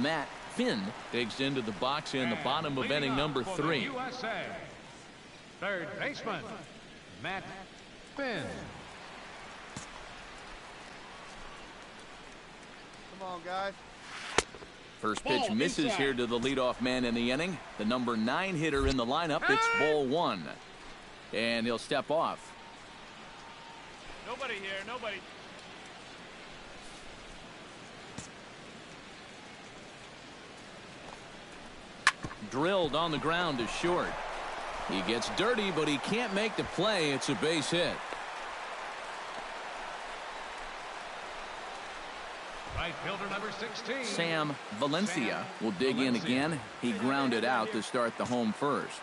Matt Finn digs into the box in the bottom of inning number 3. USA, third baseman, Matt Finn. Come on, guys. First pitch misses here to the leadoff man in the inning. The number 9 hitter in the lineup. It's ball 1. And he'll step off. Nobody here, nobody. Drilled on the ground to short. He gets dirty, but he can't make the play. It's a base hit. Right fielder number 16. Sam Valencia will dig in again. He grounded out to start the home first.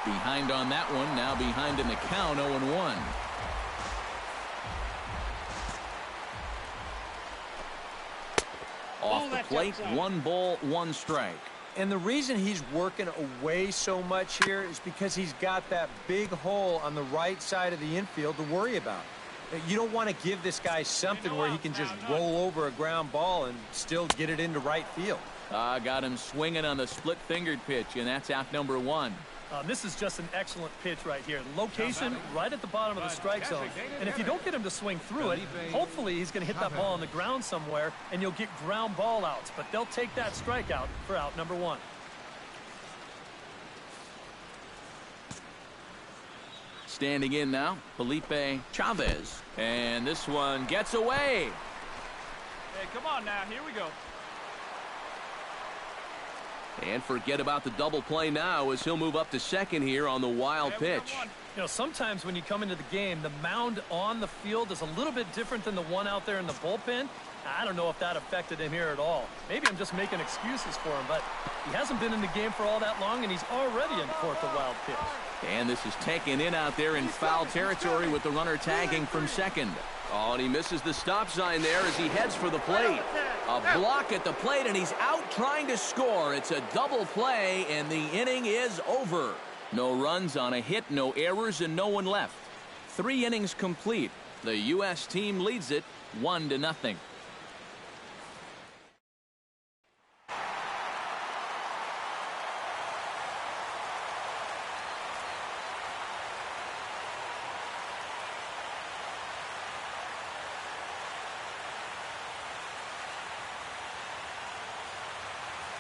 Behind on that one, now behind in the count, 0-1. Off the plate, 1 ball, 1 strike. And the reason he's working away so much here is because he's got that big hole on the right side of the infield to worry about. You don't want to give this guy something where he can just roll over a ground ball and still get it into right field. Got him swinging on the split-fingered pitch, and that's out number 1. This is just an excellent pitch right here. Location right at the bottom of the strike zone. And if you don't get him to swing through it, hopefully he's going to hit that ball on the ground somewhere, and you'll get ground ball outs. But they'll take that strikeout for out number 1. Standing in now, Felipe Chavez. And this one gets away. Hey, come on now. Here we go. And forget about the double play now as he'll move up to second here on the wild pitch. You know, sometimes when you come into the game, the mound on the field is a little bit different than the one out there in the bullpen. I don't know if that affected him here at all. Maybe I'm just making excuses for him, but he hasn't been in the game for all that long, and he's already in court the wild pitch. And this is taken in out there in foul territory with the runner tagging from second. Oh, and he misses the stop sign there as he heads for the plate. A block at the plate, and he's out trying to score. It's a double play, and the inning is over. No runs on a hit, no errors, and no one left. 3 innings complete. The U.S. team leads it 1-0.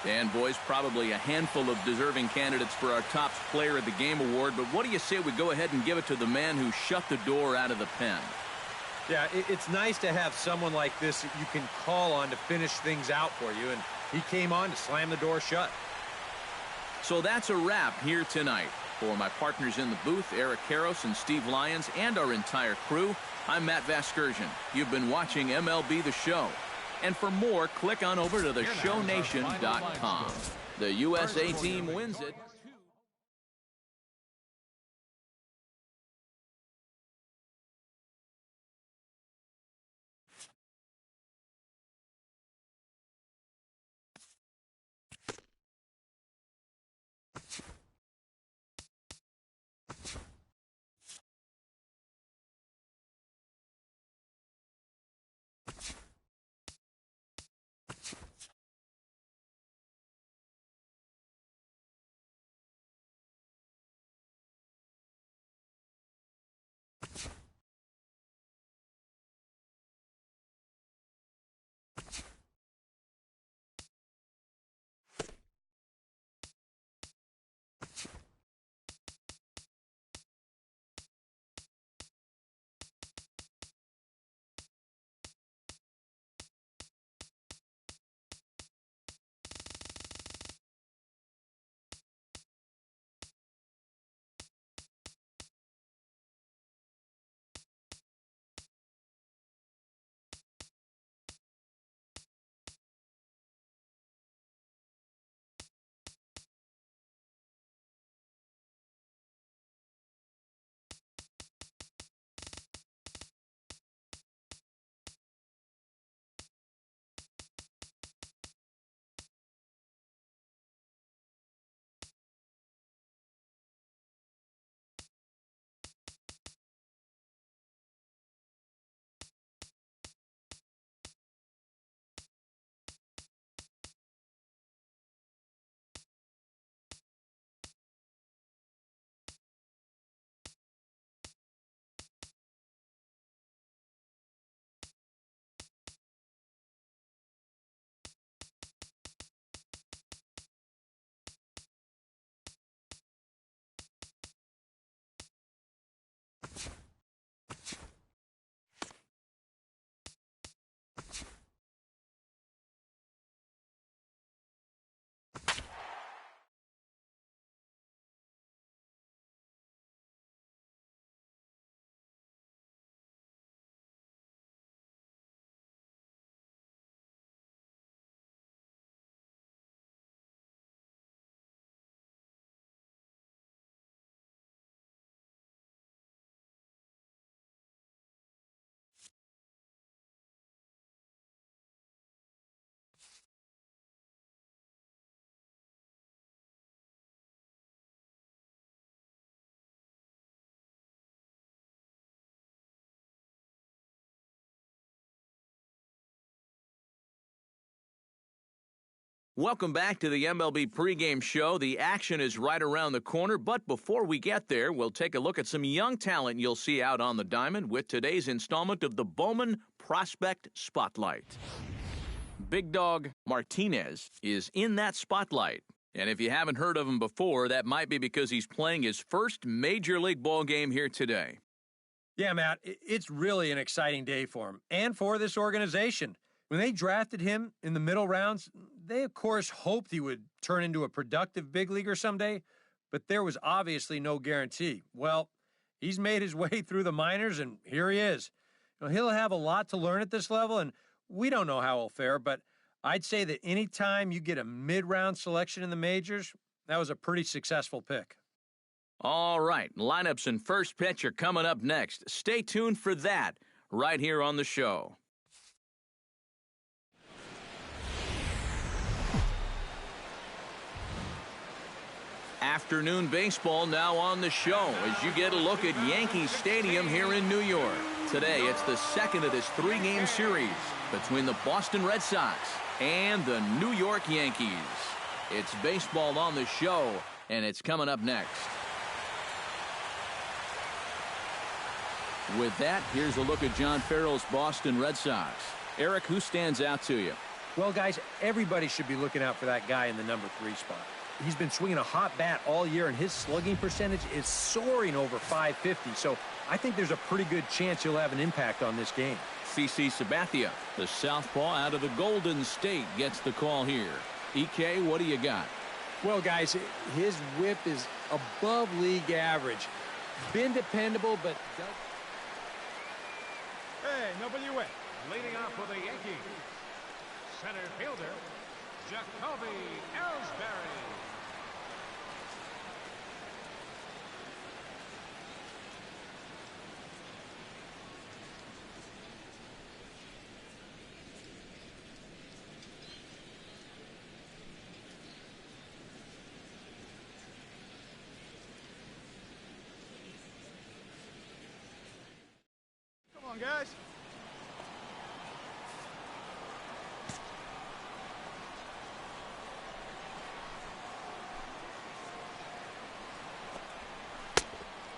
And boys, probably a handful of deserving candidates for our top player of the game award, but what do you say we go ahead and give it to the man who shut the door out of the pen? Yeah, it's nice to have someone like this that you can call on to finish things out for you, and he came on to slam the door shut. So that's a wrap here tonight. For my partners in the booth, Eric Karros and Steve Lyons, and our entire crew, I'm Matt Vasgersian. You've been watching MLB The Show. And for more, click on over to theshownation.com. The USA team wins it. Welcome back to the MLB pregame show. The action is right around the corner, but before we get there, we'll take a look at some young talent you'll see out on the diamond with today's installment of the Bowman Prospect Spotlight. Big Dog Martinez is in that spotlight. And if you haven't heard of him before, that might be because he's playing his first Major League ball game here today. Yeah, Matt, it's really an exciting day for him and for this organization. When they drafted him in the middle rounds, they, of course, hoped he would turn into a productive big leaguer someday, but there was obviously no guarantee. Well, he's made his way through the minors, and here he is. He'll have a lot to learn at this level, and we don't know how he'll fare, but I'd say that any time you get a mid-round selection in the majors, that was a pretty successful pick. All right, lineups and first pitch are coming up next. Stay tuned for that right here on the show. Afternoon baseball now on the show as you get a look at Yankee Stadium here in New York. Today, it's the second of this three-game series between the Boston Red Sox and the New York Yankees. It's baseball on the show, and it's coming up next. With that, here's a look at John Farrell's Boston Red Sox. Eric, who stands out to you? Well, guys, everybody should be looking out for that guy in the number 3 spot. He's been swinging a hot bat all year, and his slugging percentage is soaring over .550, so I think there's a pretty good chance he'll have an impact on this game. CC Sabathia, the southpaw out of the Golden State, gets the call here. EK, what do you got? Well, guys, his whip is above league average. Been dependable, but... Hey, nobody away. Leading off for the Yankees, center fielder, Jacoby Ellsbury. Come on, guys.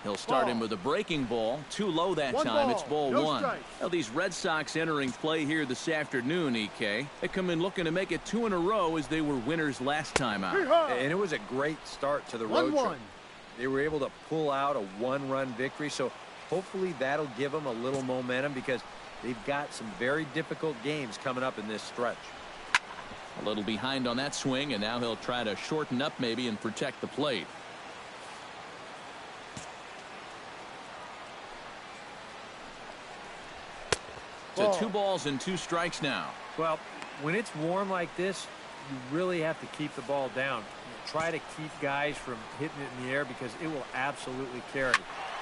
He'll start him with a breaking ball. Too low that time. It's ball one. Now, these Red Sox entering play here this afternoon, EK. They come in looking to make it 2 in a row as they were winners last time out. And it was a great start to the road trip. They were able to pull out a 1-run victory, so hopefully that'll give them a little momentum because they've got some very difficult games coming up in this stretch. A little behind on that swing, and now he'll try to shorten up maybe and protect the plate. So 2 balls and 2 strikes now. Well, when it's warm like this, you really have to keep the ball down. Try to keep guys from hitting it in the air because it will absolutely carry.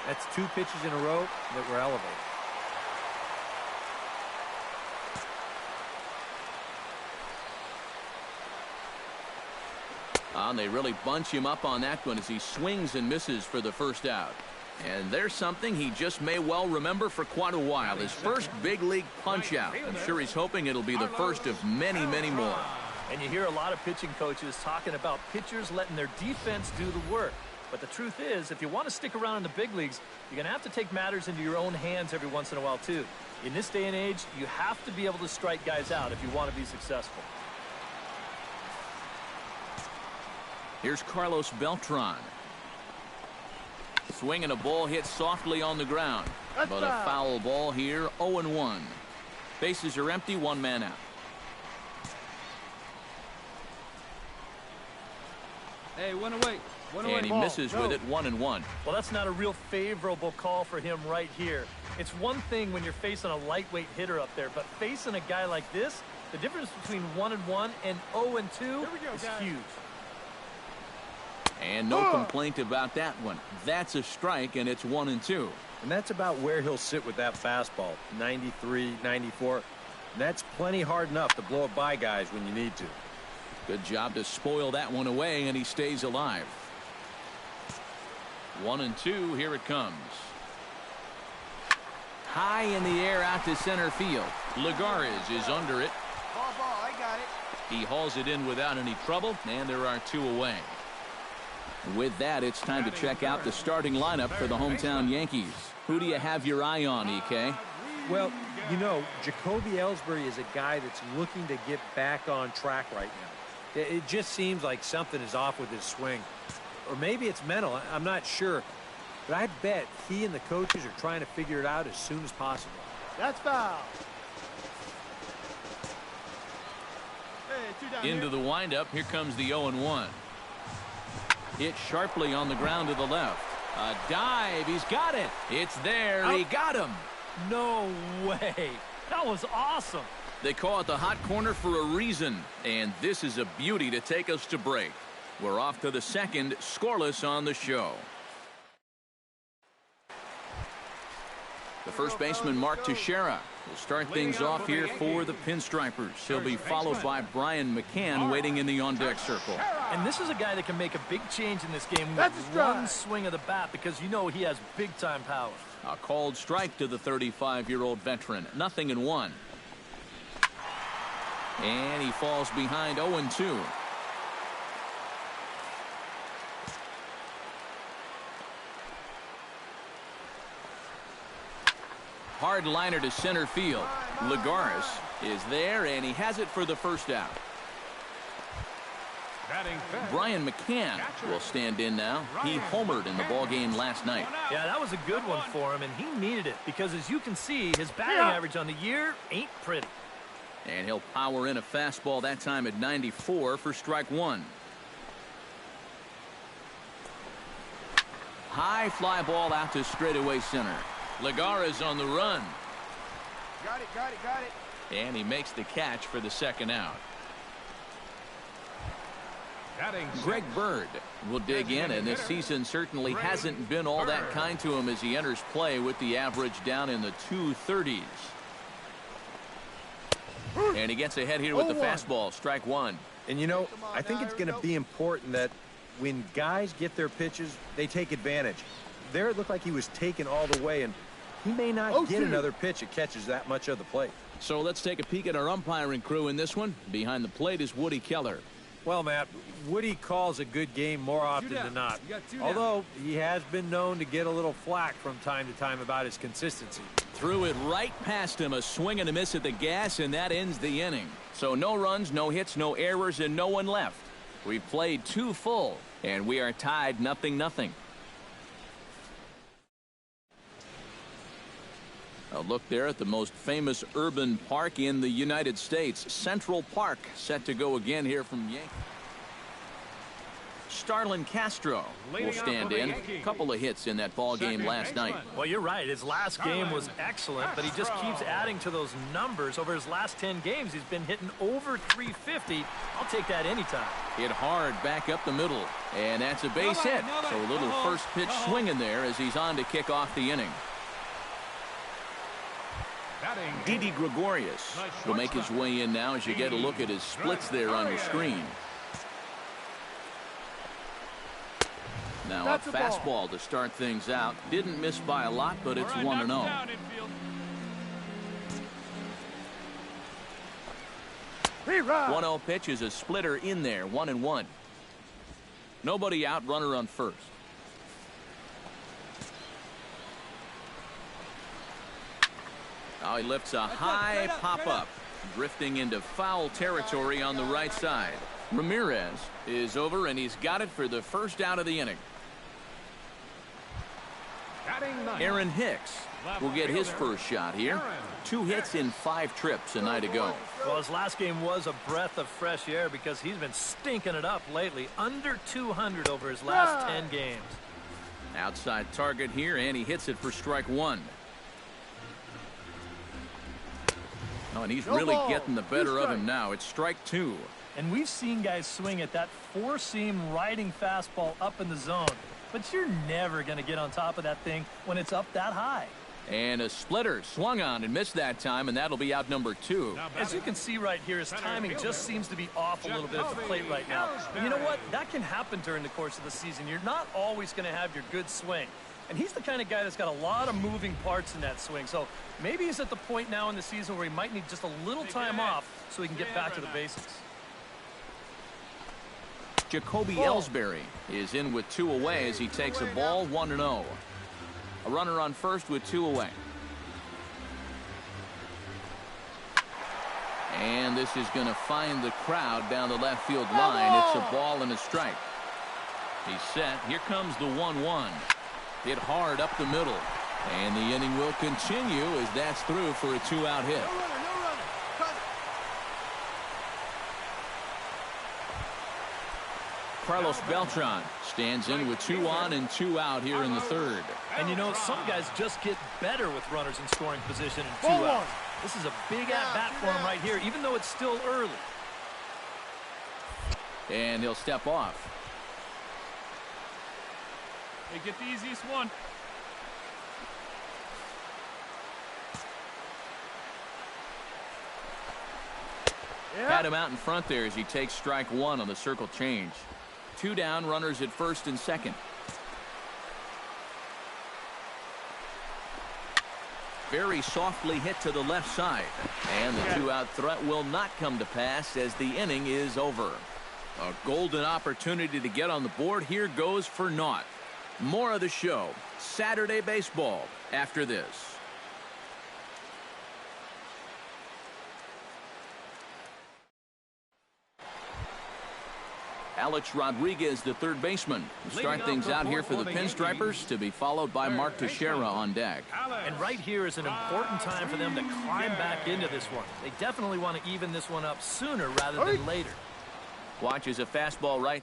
That's 2 pitches in a row that were elevated. And they really bunch him up on that one as he swings and misses for the first out. And there's something he just may well remember for quite a while. His first big league punch out. I'm sure he's hoping it'll be the first of many, many more. And you hear a lot of pitching coaches talking about pitchers letting their defense do the work. But the truth is, if you want to stick around in the big leagues, you're going to have to take matters into your own hands every once in a while, too. In this day and age, you have to be able to strike guys out if you want to be successful. Here's Carlos Beltran. Swing and a ball hit softly on the ground. But a foul ball here, 0-1. Bases are empty, 1 man out. Hey, one away. And he misses with it, 1-1. Well, that's not a real favorable call for him right here. It's one thing when you're facing a lightweight hitter up there, but facing a guy like this, the difference between 1-1 and 0-2 is huge. And no complaint about that one. That's a strike, and it's 1-2. And that's about where he'll sit with that fastball, 93, 94. And that's plenty hard enough to blow it by guys when you need to. Good job to spoil that one away, and he stays alive. 1-2, here it comes. High in the air out to center field. Lagares is under it. Ball, I got it. He hauls it in without any trouble, and there are 2 away. With that, it's time to check out the starting lineup for the hometown Yankees. Who do you have your eye on, EK? Well, you know, Jacoby Ellsbury is a guy that's looking to get back on track right now. It just seems like something is off with his swing. Or maybe it's mental. I'm not sure. But I bet he and the coaches are trying to figure it out as soon as possible. That's foul. Hey, 2 down Into here. the windup, here comes the 0-1. Hit sharply on the ground to the left. A dive, he's got it. It's there, he got him. No way. That was awesome. They call it the hot corner for a reason, and this is a beauty to take us to break. We're off to the second, scoreless on the show. The first baseman, Mark Teixeira, will start things off here for the Pinstripers. He'll be followed by Brian McCann waiting in the on-deck circle. And this is a guy that can make a big change in this game with That's a strike. one swing of the bat because you know he has big-time power. A called strike to the 35-year-old veteran. 0-1. And he falls behind 0-2. Hard liner to center field. Lagares is there, and he has it for the first out. Batting fifth. Brian McCann will stand in now. He homered in the ballgame last night. Yeah, that was a good one for him, and he needed it because, as you can see, his batting average on the year ain't pretty. And he'll power in a fastball that time at 94 for strike 1. High fly ball out to straightaway center. Lagares on the run. Got it. And he makes the catch for the second out. Batting Greg Bird will dig in, and this season certainly hasn't been all that kind to him as he enters play with the average down in the 230s. And he gets ahead here with the fastball, strike 1. And, you know, I think it's going to be important that when guys get their pitches, they take advantage. There it looked like he was taken all the way, and he may not get another pitch that catches that much of the plate. So let's take a peek at our umpiring crew in this one. Behind the plate is Woody Keller. Well, Matt, Woody calls a good game more often than not. Although he has been known to get a little flack from time to time about his consistency. Threw it right past him, a swing and a miss at the gas, and that ends the inning. So no runs, no hits, no errors, and no one left. We've played 2 full, and we are tied 0-0. A look there at the most famous urban park in the United States, Central Park, set to go again here from Yankee. Starlin Castro will stand in. A couple of hits in that ball game last night. Well, you're right. His last game was excellent, but he just keeps adding to those numbers. Over his last 10 games, he's been hitting over 350. I'll take that anytime. Hit hard back up the middle, and that's a base hit. So a little first pitch swing in there as he's on to kick off the inning. Didi Gregorius will make his way in now as you get a look at his splits there on your screen. Now a fastball to start things out. Didn't miss by a lot, but it's 1-0. 1-0 pitch is a splitter in there, 1-1. Nobody out, runner on first. Now he lifts a high pop-up, drifting into foul territory on the right side. Ramirez is over, and he's got it for the first out of the inning. Aaron Hicks will get his first shot here. 2 hits in 5 trips a night ago. Well, his last game was a breath of fresh air because he's been stinking it up lately. Under 200 over his last 10 games. Outside target here, and he hits it for strike 1. Oh, and he's really getting the better of him now. It's strike 2. And we've seen guys swing at that 4-seam riding fastball up in the zone. But you're never going to get on top of that thing when it's up that high. And a splitter swung on and missed that time, and that'll be out number 2. As you can see right here, his timing just seems to be off a little bit at the plate right now. And you know what? That can happen during the course of the season. You're not always going to have your good swing. And he's the kind of guy that's got a lot of moving parts in that swing. So maybe he's at the point now in the season where he might need just a little time off so he can get back to the basics. Jacoby Ellsbury is in with 2 away as he takes a ball 1-0. A runner on first with 2 away. And this is going to find the crowd down the left field line. It's a ball and a strike. He's set. Here comes the 1-1. Hit hard up the middle. And the inning will continue as that's through for a 2-out hit. No runner. Cut it. Carlos Beltran stands in with 2 on and 2 out here in the third. And you know, some guys just get better with runners in scoring position in 2 outs. This is a big at-bat for him right here, even though it's still early. And he'll step off. They get the easiest one. Had him out in front there as he takes strike 1 on the circle change. 2 down, runners at first and second. Very softly hit to the left side. And the 2-out threat will not come to pass as the inning is over. A golden opportunity to get on the board here goes for naught. More of the show, Saturday Baseball, after this. Alex Rodriguez, the third baseman. Start things out here for the Pinstripers, to be followed by Mark Teixeira on deck. And right here is an important time for them to climb back into this one. They definitely want to even this one up sooner rather than later. Watches a fastball right.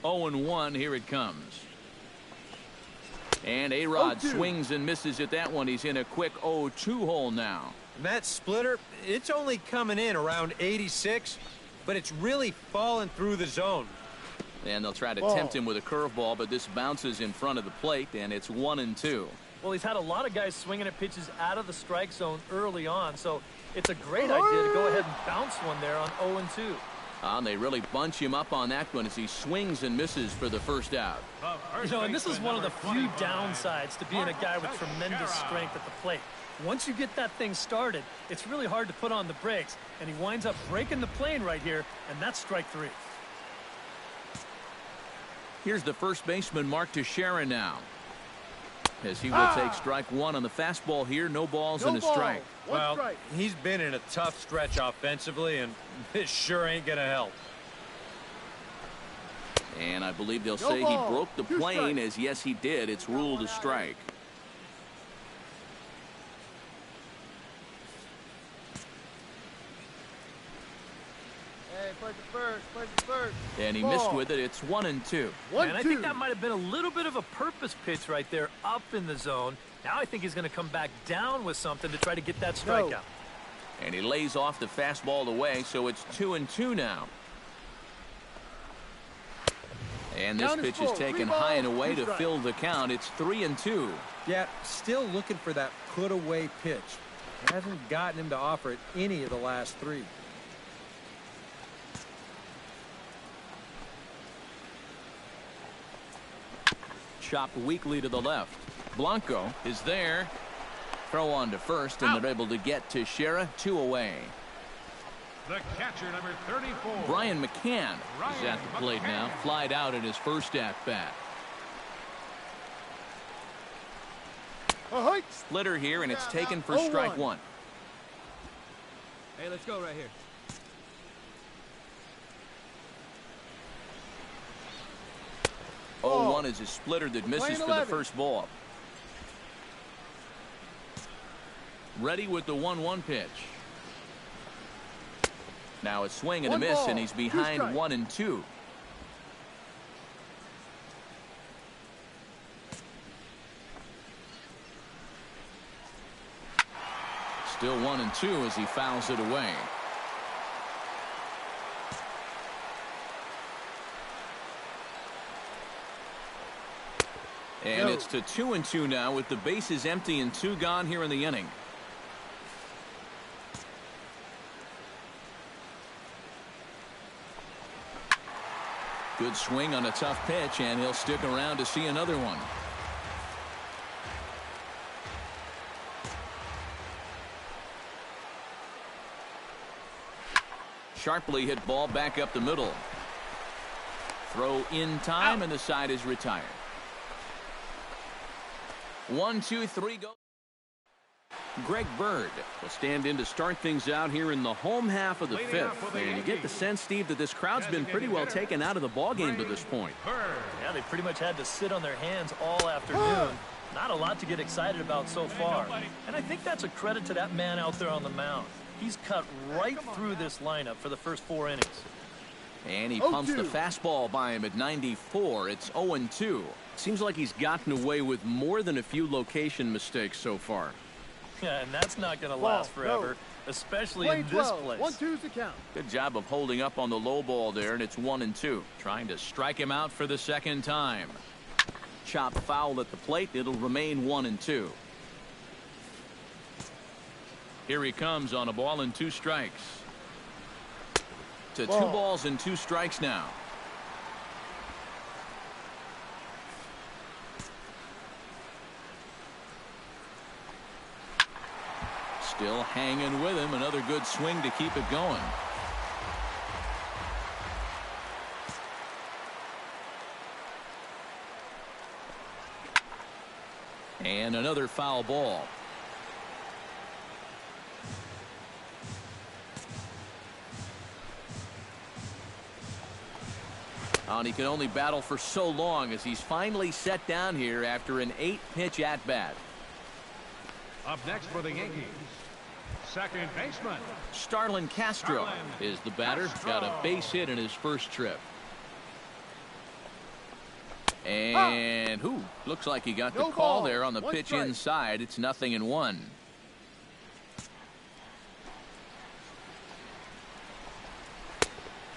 Oh and 1, here it comes. And A-Rod swings and misses at that one. He's in a quick 0-2 hole now. And that splitter, it's only coming in around 86, but it's really falling through the zone. And they'll try to tempt him with a curveball, but this bounces in front of the plate, and it's 1-2. Well, he's had a lot of guys swinging at pitches out of the strike zone early on, so it's a great idea to go ahead and bounce one there on 0-2. And they really bunch him up on that one as he swings and misses for the first out. You know, and this is one of the few downsides to being a guy with tremendous strength at the plate. Once you get that thing started, it's really hard to put on the brakes, and he winds up breaking the plane right here, and that's strike 3. Here's the first baseman, Mark Teixeira, now, as he will take strike 1 on the fastball here. No balls and a strike. Well, he's been in a tough stretch offensively, and this sure ain't gonna help. And I believe they'll say he broke the plane, as yes he did. It's ruled a strike. Hey, play the first. And he missed with it. It's 1-2. And I think that might have been a little bit of a purpose pitch right there up in the zone. Now I think he's going to come back down with something to try to get that strikeout. And he lays off the fastball away, so it's 2-2 now. And this pitch is taken high and away to fill the count. It's 3-2. Yeah, still looking for that put-away pitch. Hasn't gotten him to offer it any of the last 3. Chopped weakly to the left. Blanco is there. Throw on to first, and they're able to get Teixeira 2 away. The catcher, number 34. Brian McCann is at the plate now. Flied out in his first at-bat. Splitter here, and it's taken for strike 1. Hey, let's go right here. Oh, 1 is a splitter that misses for the first ball. Ready with the 1-1 pitch. Now a swing and a miss, and he's behind 1-2. Still 1-2 as he fouls it away. And it's to 2-2 now with the bases empty and 2 gone here in the inning. Good swing on a tough pitch, and he'll stick around to see another one. Sharply hit ball back up the middle. Throw in time, and the side is retired. 1, 2, 3, go. Greg Bird will stand in to start things out here in the home half of the fifth. And you get the sense, Steve, that this crowd's been pretty well taken out of the ballgame to this point. Yeah, they pretty much had to sit on their hands all afternoon. Not a lot to get excited about so far. And I think that's a credit to that man out there on the mound. He's cut right through this lineup for the first 4 innings. And he pumps the fastball by him at 94. It's 0-2. Seems like he's gotten away with more than a few location mistakes so far. Yeah, and that's not going to last forever, especially in this place. 1-2's the count. Good job of holding up on the low ball there, and it's 1-2. Trying to strike him out for the second time. Chop foul at the plate. It'll remain 1-2. Here he comes on a ball and 2 strikes. To 2 balls and 2 strikes now. Still hanging with him. Another good swing to keep it going. And another foul ball. And he can only battle for so long as he's finally set down here after an 8-pitch at-bat. Up next for the Yankees, second baseman Starlin Castro is the batter. Got a base hit in his first trip. And looks like he got the call there on the pitch inside. It's 0-1.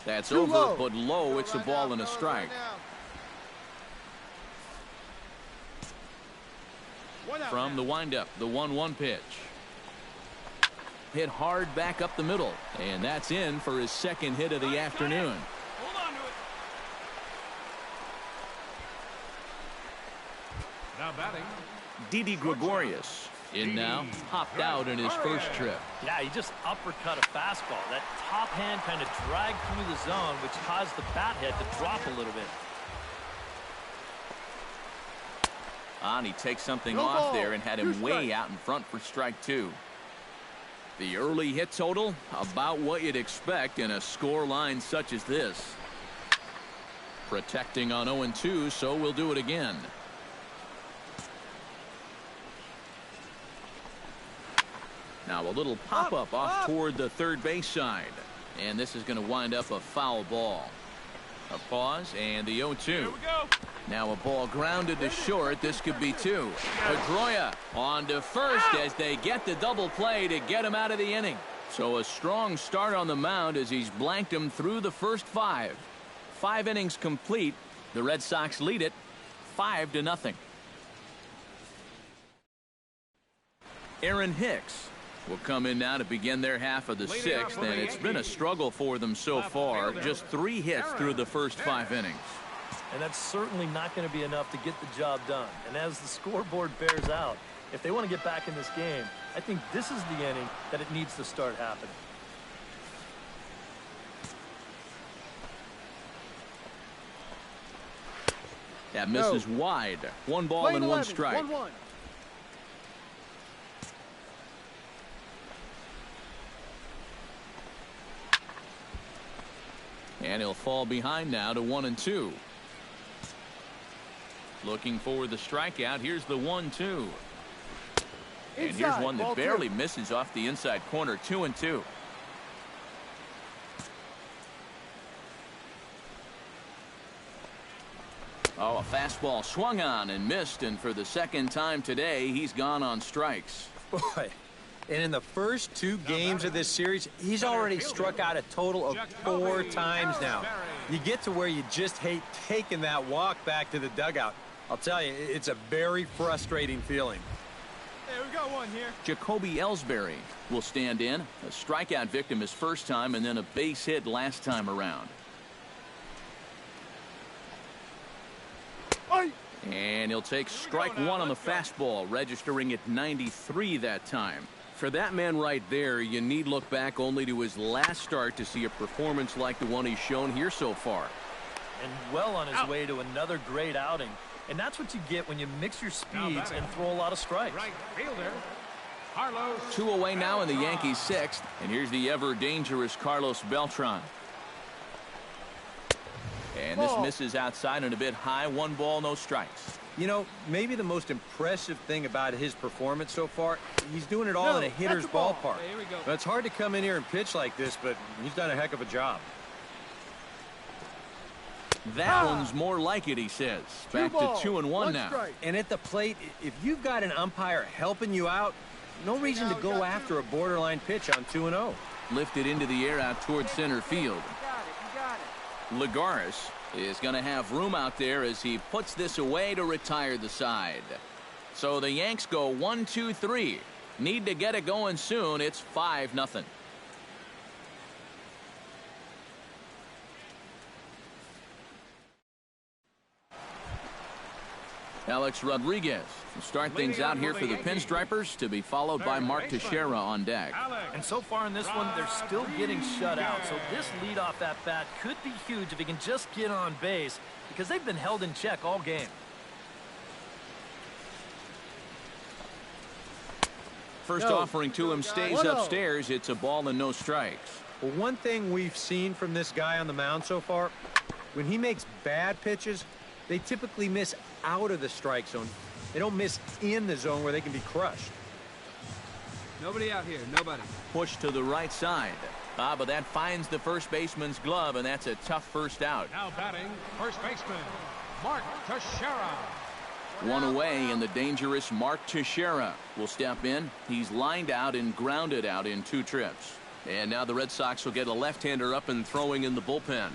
That's over, but low. It's a ball and a strike. From the windup, the 1-1 pitch. Hit hard back up the middle, and that's in for his second hit of the afternoon. Hold on to it. now batting. Didi Gregorius in now, hopped out in his first trip. Yeah, he just uppercut a fastball. That top hand kind of dragged through the zone, which caused the bat head to drop a little bit. And he takes something off there and had him way out in front for strike 2. The early hit total, about what you'd expect in a score line such as this. Protecting on 0-2, so we'll do it again. Now a little pop-up off toward the third base side. And this is going to wind up a foul ball. A pause and the 0-2. Here we go. Now a ball grounded to short. This could be 2. Pedroia on to first as they get the double play to get him out of the inning. So a strong start on the mound as he's blanked him through the first 5. 5 innings complete. The Red Sox lead it 5-0. Aaron Hicks will come in now to begin their half of the 6th, and it's been a struggle for them so far. Just 3 hits through the first 5 innings. And that's certainly not going to be enough to get the job done. And as the scoreboard bears out, if they want to get back in this game, I think this is the inning that it needs to start happening. That misses wide. 1 ball and 1 strike. 1-1. And he'll fall behind now to 1-2. Looking for the strikeout. Here's the 1-2. And here's one that barely misses off the inside corner. 2-2. Oh, a fastball swung on and missed, and for the second time today, he's gone on strikes. Boy, And in the first 2 games of this series, he's already struck out a total of 4 times now. You get to where you just hate taking that walk back to the dugout. I'll tell you, it's a very frustrating feeling. Hey, we got one here. Jacoby Ellsbury will stand in. A strikeout victim his first time and then a base hit last time around. And he'll take strike 1 on the fastball, registering at 93 that time. For that man right there, you need look back only to his last start to see a performance like the one he's shown here so far. And well on his way to another great outing. And that's what you get when you mix your speeds and throw a lot of strikes. Right fielder, Carlos. 2 away now in the Yankees' 6th. And here's the ever-dangerous Carlos Beltran. And this misses outside and a bit high. 1 ball, no strikes. You know, maybe the most impressive thing about his performance so far, he's doing it all in a hitter's ballpark. Hey, here we go. It's hard to come in here and pitch like this, but he's done a heck of a job. That one's more like it, he says. Back to 2-1 now. Strike. And at the plate, if you've got an umpire helping you out, no reason to go after a borderline pitch on 2-0. Lifted into the air out towards center field. You got it. Lagares is going to have room out there as he puts this away to retire the side. So the Yanks go 1-2-3. Need to get it going soon. It's 5-0. Alex Rodriguez will start things out here for the Pinstripers, to be followed by Mark Teixeira on deck. And so far in this one, they're still getting shut out. So this leadoff at bat could be huge if he can just get on base, because they've been held in check all game. First offering to him stays upstairs. It's a ball and no strikes. Well, one thing we've seen from this guy on the mound so far, when he makes bad pitches, they typically miss out of the strike zone. They don't miss in the zone where they can be crushed. Nobody out here. Nobody. Push to the right side. But that finds the first baseman's glove, and that's a tough first out. Now batting, first baseman, Mark Teixeira. 1 away, and the dangerous Mark Teixeira will step in. He's lined out and grounded out in 2 trips. And now the Red Sox will get a left-hander up and throwing in the bullpen.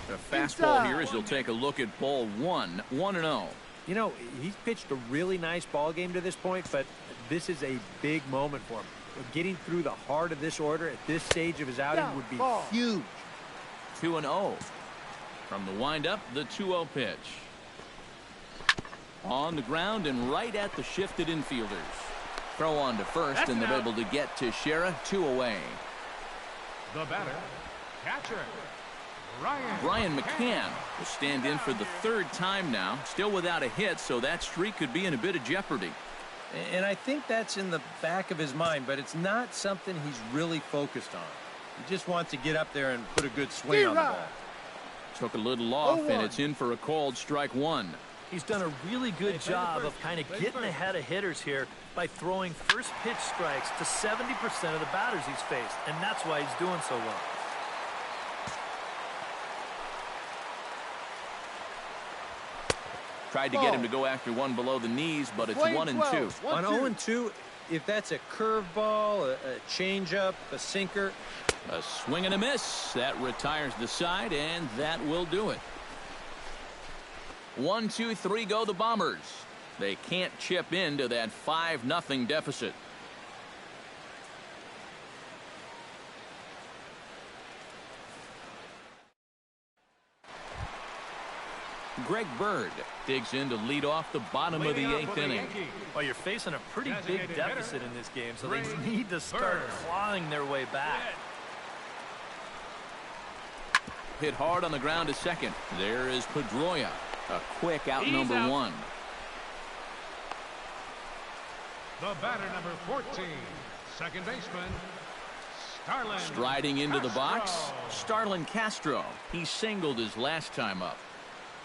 A fastball here as he'll take a look at ball 1. 1-0. You know, he's pitched a really nice ball game to this point, but this is a big moment for him. Getting through the heart of this order at this stage of his outing would be huge. 2-0. From the windup, the 2-0 pitch. On the ground and right at the shifted infielders. Throw on to first, and they're able to get Teixeira. 2 away. The batter, catcher, Brian McCann will stand in for the 3rd time now. Still without a hit, so that streak could be in a bit of jeopardy. And I think that's in the back of his mind, but it's not something he's really focused on. He just wants to get up there and put a good swing on the ball. Took a little off, and it's in for a called strike 1. He's done a really good job of kind of getting ahead of hitters here by throwing first pitch strikes to 70% of the batters he's faced, and that's why he's doing so well. Tried to get him to go after one below the knees, but it's 1-2. On 0-2, if that's a curveball, a changeup, a sinker. A swing and a miss. That retires the side, and that will do it. 1-2-3 go the Bombers. They can't chip into that 5-0 deficit. Greg Bird digs in to lead off the bottom of the 8th inning. Well, you're facing a pretty big deficit in this game, so they need to start clawing their way back. Hit hard on the ground to second. There is Pedroia. A quick out number 1. the batter number 14, second baseman, Starlin. Striding into the box, Starlin Castro. He singled his last time up.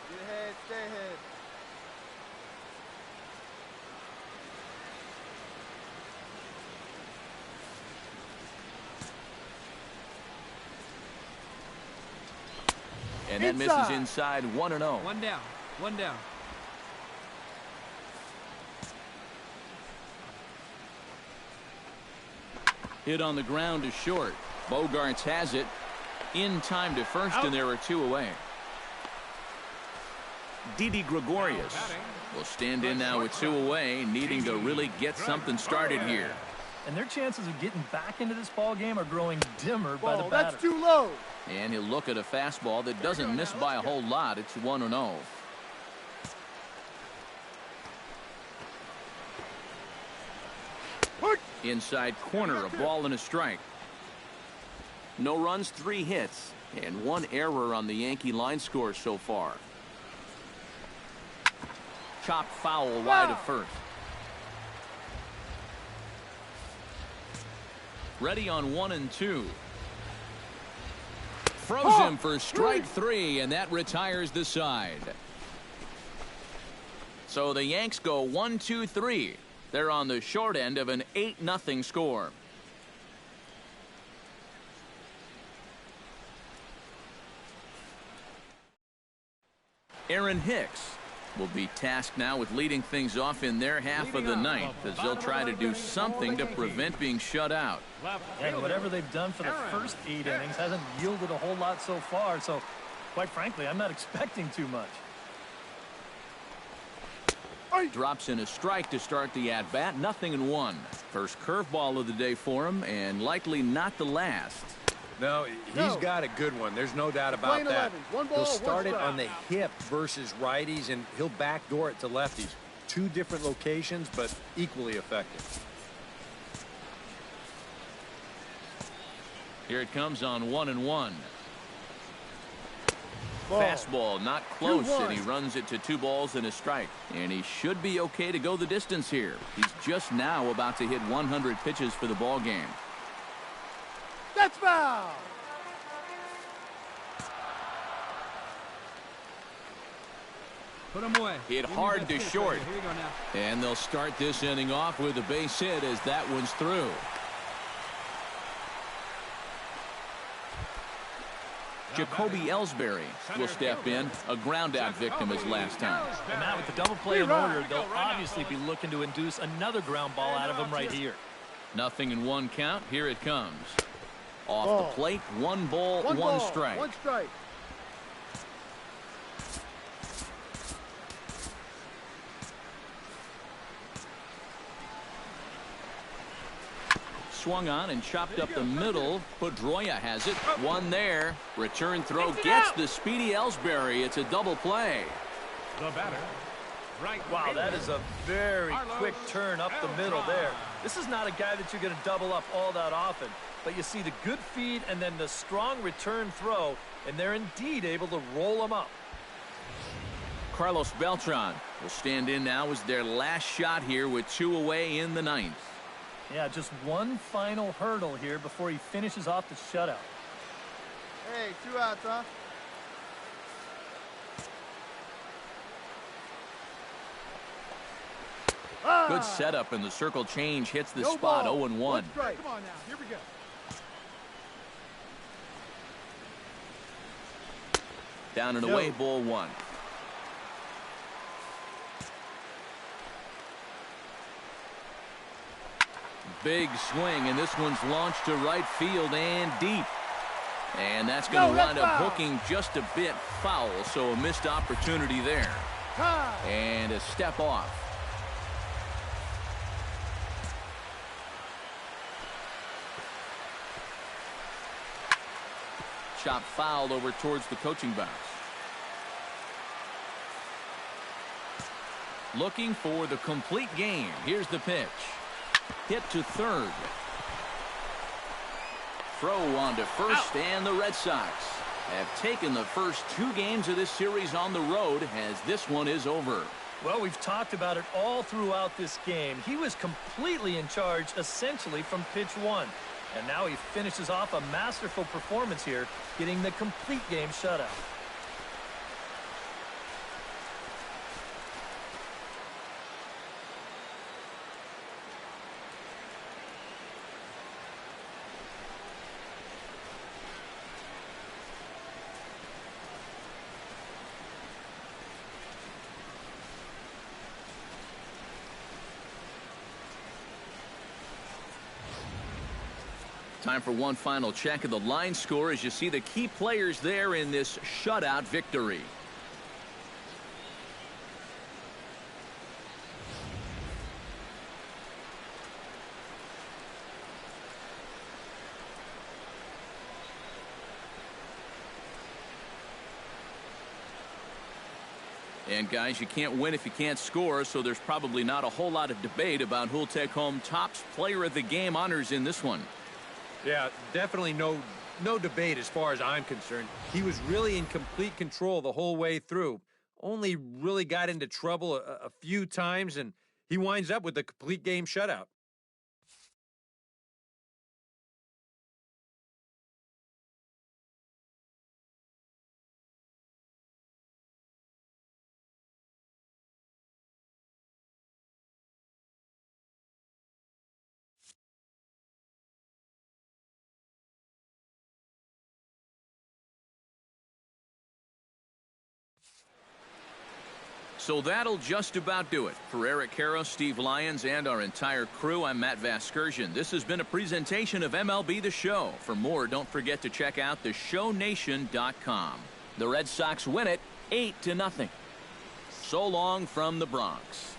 Get ahead, stay ahead. And that misses inside 1-0. One down. One down. Hit on the ground is short. Bogarts has it. In time to first, and there are 2 away. Didi Gregorius will stand in now with 2 away, needing to really get something started here. And their chances of getting back into this ball game are growing dimmer by the batter. That's too low. And he'll look at a fastball that doesn't miss by a whole lot. It's 1-0. Inside corner, a ball and a strike. No runs, 3 hits, and 1 error on the Yankee line score so far. Chopped foul wide of first. Ready on 1-2. Froze him for strike 3, and that retires the side. So the Yanks go 1-2-3. They're on the short end of an 8-0 score. Aaron Hicks will be tasked now with leading things off in their half of the ninth, as they'll try to do something to prevent being shut out. And whatever they've done for the first 8 innings hasn't yielded a whole lot so far, so quite frankly, I'm not expecting too much. Drops in a strike to start the at-bat. 0-1. First curveball of the day for him, and likely not the last. No, he's got a good one. There's no doubt about that. He'll start it on the hip versus righties, and he'll backdoor it to lefties. 2 different locations, but equally effective. Here it comes on 1-1. Fastball not close, and he runs it to 2 balls and a strike. And he should be okay to go the distance here. He's just now about to hit 100 pitches for the ball game. That's foul. Put him away. Hit hard to short. Here you go now. And they'll start this inning off with a base hit as that one's through. Jacoby Ellsbury will step in, a ground-out victim as last time. And now with the double play in order, they'll obviously be looking to induce another ground ball out of him right here. 0-1 count. Here it comes. Off the plate, 1 ball, 1 strike. 1 strike. Swung on and chopped up the middle. Pedroia has it. 1 there. Return throw gets the speedy Ellsbury. It's a double play. The batter. Wow, that is a very quick turn up the middle there. This is not a guy that you're going to double up all that often. But you see the good feed and then the strong return throw, and they're indeed able to roll him up. Carlos Beltran will stand in now as their last shot here with 2 away in the 9th. Yeah, just 1 final hurdle here before he finishes off the shutout. Hey, 2 outs, huh? Good setup, and the circle change hits the spot. 0-1. Come on now, Here we go. Down and away, ball 1. Big swing, and this one's launched to right field and deep. And that's going to wind up hooking just a bit foul, so a missed opportunity there. And a step off. Shot fouled over towards the coaching box. Looking for the complete game. Here's the pitch. Hit to third. Throw on to first, and the Red Sox have taken the first 2 games of this series on the road, as this one is over. Well, we've talked about it all throughout this game. He was completely in charge, essentially, from pitch 1. And now he finishes off a masterful performance here, getting the complete game shutout. Time for one final check of the line score as you see the key players there in this shutout victory. And guys, you can't win if you can't score, so there's probably not a whole lot of debate about who'll take home Topps Player of the Game honors in this one. Yeah, definitely no debate as far as I'm concerned. He was really in complete control the whole way through. Only really got into trouble a few times, and he winds up with a complete game shutout. So that'll just about do it. For Eric Caro, Steve Lyons, and our entire crew, I'm Matt Vasgersian. This has been a presentation of MLB The Show. For more, don't forget to check out theshownation.com. The Red Sox win it 8-0. So long from the Bronx.